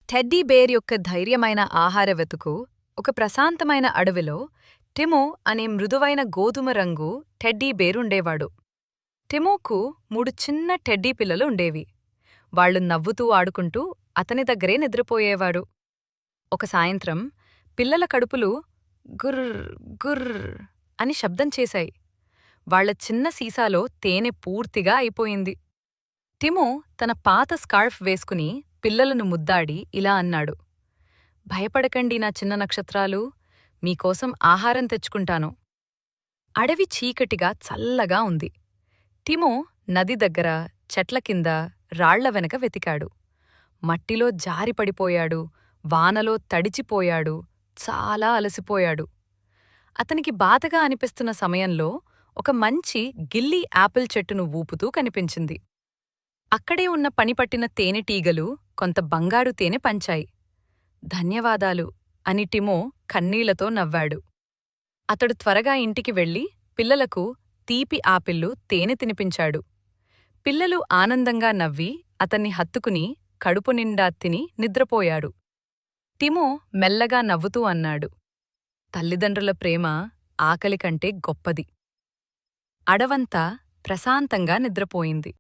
Teddy bear యొక్క ధైర్యమైన ఆహార వెతుకు ఒక ప్రశాంతమైన అడవిలో టిమో అనే మృదువైన గోధుమ రంగు టెడ్డీ బేరుండేవాడు. టిమోకు 3 చిన్న టెడ్డీ పిల్లలు ఉండేవి. వాళ్లు నవ్వుతూ ఆడుకుంటూ అతని దగ్గరే నిద్రపోయేవాడు. ఒక సాయంత్రం పిల్లల కడుపులు గుర్ర్ గుర్ర్ అని శబ్దం చేశాయి. వాళ్ల చిన్న సీసాలో తేనె పూర్తిగా అయిపోయింది. టిమో తన పాత స్కార్ఫ్ వేసుకుని పిల్లలను ముద్దాడి ఇలా అన్నాడు, భయపడకండి నా చిన్న నక్షత్రాలు, మీకోసం ఆహారం తెచ్చుకుంటాను. అడవి చీకటిగా చల్లగా ఉంది. టిమో నది దగ్గర, చెట్ల కింద, రాళ్ల వెనక వెతికాడు. మట్టిలో జారిపడిపోయాడు, వానలో తడిచిపోయాడు, చాలా అలసిపోయాడు. అతనికి బాధగా అనిపిస్తున్న సమయంలో ఒక మంచి గిల్లీ యాపిల్ చెట్టును ఊపుతూ కనిపించింది. అక్కడే ఉన్న పనిపట్టిన తేనెటీగలు కొంత బంగారు తేనె పంచాయి. ధన్యవాదాలు అని టిమో కన్నీళ్లతో నవ్వాడు. అతడు త్వరగా ఇంటికి వెళ్లి పిల్లలకు తీపి ఆపిల్లు తేనె తినిపించాడు. పిల్లలు ఆనందంగా నవ్వి అతన్ని హత్తుకుని కడుపు నిండా తిని నిద్రపోయాడు. టిమో మెల్లగా నవ్వుతూ అన్నాడు, తల్లిదండ్రుల ప్రేమ ఆకలి కంటే గొప్పది. అడవంతా ప్రశాంతంగా నిద్రపోయింది.